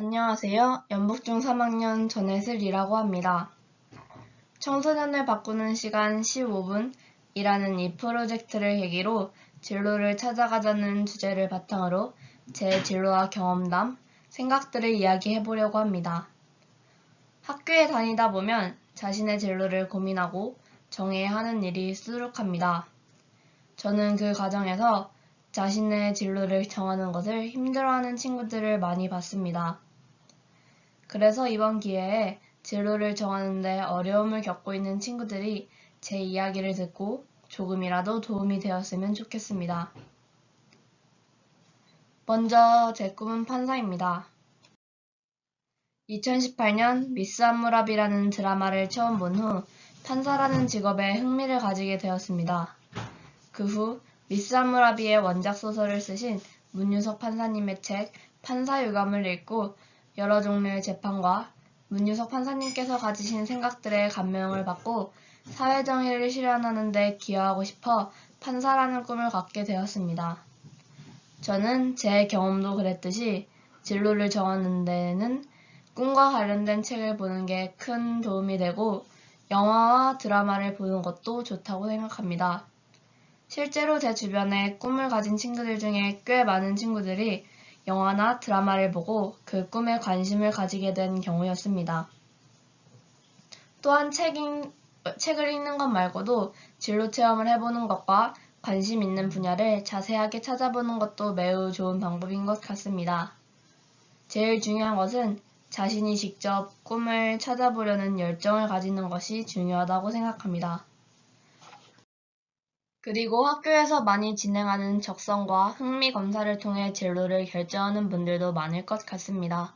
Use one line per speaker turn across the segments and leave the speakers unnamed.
안녕하세요. 연북중 3학년 전혜슬이라고 합니다. 청소년을 바꾸는 시간 15분이라는 이 프로젝트를 계기로 진로를 찾아가자는 주제를 바탕으로 제 진로와 경험담, 생각들을 이야기해보려고 합니다. 학교에 다니다 보면 자신의 진로를 고민하고 정해야 하는 일이 수두룩합니다. 저는 그 과정에서 자신의 진로를 정하는 것을 힘들어하는 친구들을 많이 봤습니다. 그래서 이번 기회에 진로를 정하는 데 어려움을 겪고 있는 친구들이 제 이야기를 듣고 조금이라도 도움이 되었으면 좋겠습니다. 먼저 제 꿈은 판사입니다. 2018년 미스 함무라비라는 드라마를 처음 본 후 판사라는 직업에 흥미를 가지게 되었습니다. 그 후 미스 함무라비의 원작 소설을 쓰신 문유석 판사님의 책 판사유감을 읽고 여러 종류의 재판과 문유석 판사님께서 가지신 생각들에 감명을 받고 사회정의를 실현하는 데 기여하고 싶어 판사라는 꿈을 갖게 되었습니다. 저는 제 경험도 그랬듯이 진로를 정하는 데에는 꿈과 관련된 책을 보는 게 큰 도움이 되고 영화와 드라마를 보는 것도 좋다고 생각합니다. 실제로 제 주변에 꿈을 가진 친구들 중에 꽤 많은 친구들이 영화나 드라마를 보고 그 꿈에 관심을 가지게 된 경우였습니다. 또한 책을 읽는 것 말고도 진로 체험을 해보는 것과 관심 있는 분야를 자세하게 찾아보는 것도 매우 좋은 방법인 것 같습니다. 제일 중요한 것은 자신이 직접 꿈을 찾아보려는 열정을 가지는 것이 중요하다고 생각합니다. 그리고 학교에서 많이 진행하는 적성과 흥미 검사를 통해 진로를 결정하는 분들도 많을 것 같습니다.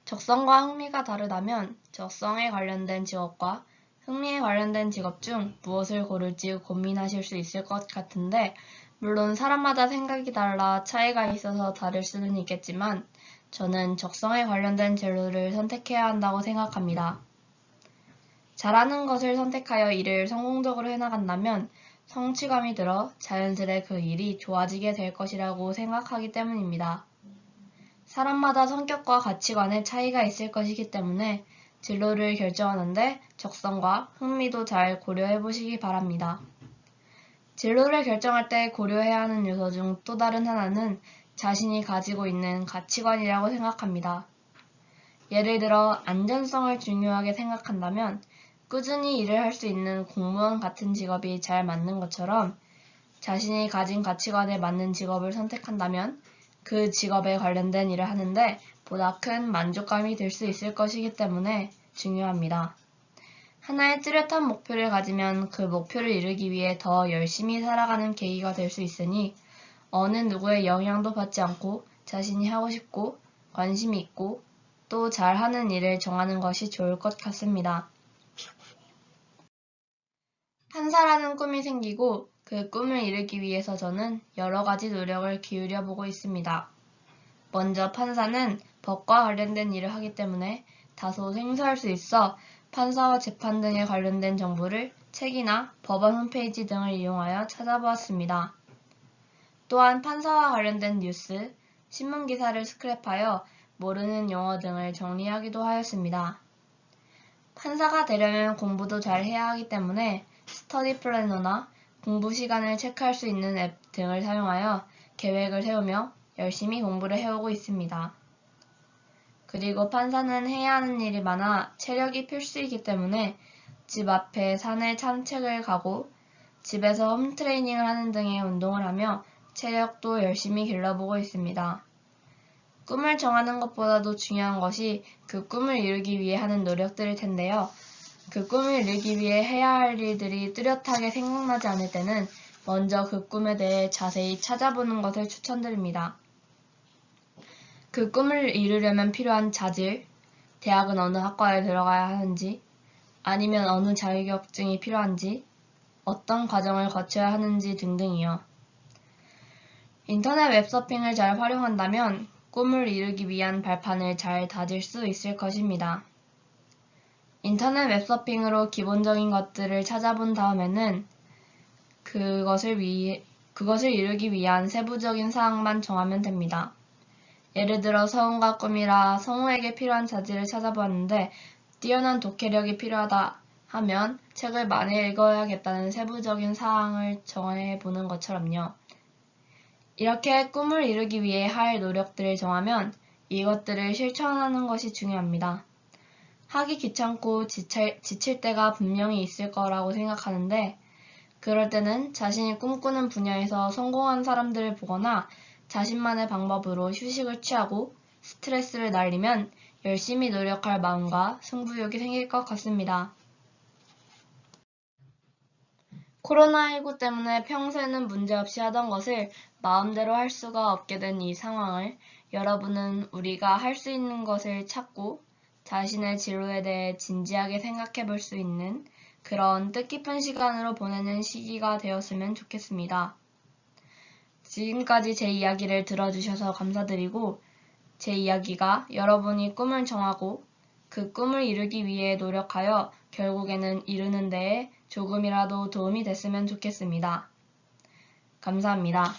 적성과 흥미가 다르다면 적성에 관련된 직업과 흥미에 관련된 직업 중 무엇을 고를지 고민하실 수 있을 것 같은데, 물론 사람마다 생각이 달라 차이가 있어서 다를 수는 있겠지만 저는 적성에 관련된 진로를 선택해야 한다고 생각합니다. 잘하는 것을 선택하여 일을 성공적으로 해나간다면 성취감이 들어 자연스레 그 일이 좋아지게 될 것이라고 생각하기 때문입니다. 사람마다 성격과 가치관의 차이가 있을 것이기 때문에 진로를 결정하는데 적성과 흥미도 잘 고려해 보시기 바랍니다. 진로를 결정할 때 고려해야 하는 요소 중 또 다른 하나는 자신이 가지고 있는 가치관이라고 생각합니다. 예를 들어 안전성을 중요하게 생각한다면 꾸준히 일을 할 수 있는 공무원 같은 직업이 잘 맞는 것처럼 자신이 가진 가치관에 맞는 직업을 선택한다면 그 직업에 관련된 일을 하는데 보다 큰 만족감이 들 수 있을 것이기 때문에 중요합니다. 하나의 뚜렷한 목표를 가지면 그 목표를 이루기 위해 더 열심히 살아가는 계기가 될 수 있으니 어느 누구의 영향도 받지 않고 자신이 하고 싶고 관심이 있고 또 잘하는 일을 정하는 것이 좋을 것 같습니다. 판사라는 꿈이 생기고 그 꿈을 이루기 위해서 저는 여러 가지 노력을 기울여 보고 있습니다. 먼저 판사는 법과 관련된 일을 하기 때문에 다소 생소할 수 있어 판사와 재판 등에 관련된 정보를 책이나 법원 홈페이지 등을 이용하여 찾아보았습니다. 또한 판사와 관련된 뉴스, 신문 기사를 스크랩하여 모르는 용어 등을 정리하기도 하였습니다. 판사가 되려면 공부도 잘 해야 하기 때문에 스터디 플래너나 공부 시간을 체크할 수 있는 앱 등을 사용하여 계획을 세우며 열심히 공부를 해오고 있습니다. 그리고 판사는 해야 하는 일이 많아 체력이 필수이기 때문에 집 앞에 산에 산책을 가고 집에서 홈트레이닝을 하는 등의 운동을 하며 체력도 열심히 길러보고 있습니다. 꿈을 정하는 것보다도 중요한 것이 그 꿈을 이루기 위해 하는 노력들일 텐데요. 그 꿈을 이루기 위해 해야 할 일들이 뚜렷하게 생각나지 않을 때는 먼저 그 꿈에 대해 자세히 찾아보는 것을 추천드립니다. 그 꿈을 이루려면 필요한 자질, 대학은 어느 학과에 들어가야 하는지, 아니면 어느 자격증이 필요한지, 어떤 과정을 거쳐야 하는지 등등이요. 인터넷 웹서핑을 잘 활용한다면 꿈을 이루기 위한 발판을 잘 다질 수 있을 것입니다. 인터넷 웹서핑으로 기본적인 것들을 찾아본 다음에는 그것을 이루기 위한 세부적인 사항만 정하면 됩니다. 예를 들어 성우가 꿈이라 성우에게 필요한 자질을 찾아보았는데 뛰어난 독해력이 필요하다 하면 책을 많이 읽어야겠다는 세부적인 사항을 정해보는 것처럼요. 이렇게 꿈을 이루기 위해 할 노력들을 정하면 이것들을 실천하는 것이 중요합니다. 하기 귀찮고 지칠 때가 분명히 있을 거라고 생각하는데 그럴 때는 자신이 꿈꾸는 분야에서 성공한 사람들을 보거나 자신만의 방법으로 휴식을 취하고 스트레스를 날리면 열심히 노력할 마음과 승부욕이 생길 것 같습니다. 코로나19 때문에 평소에는 문제없이 하던 것을 마음대로 할 수가 없게 된 이 상황을 여러분은 우리가 할 수 있는 것을 찾고 자신의 진로에 대해 진지하게 생각해 볼 수 있는 그런 뜻깊은 시간으로 보내는 시기가 되었으면 좋겠습니다. 지금까지 제 이야기를 들어주셔서 감사드리고 제 이야기가 여러분이 꿈을 정하고 그 꿈을 이루기 위해 노력하여 결국에는 이루는 데에 조금이라도 도움이 됐으면 좋겠습니다. 감사합니다.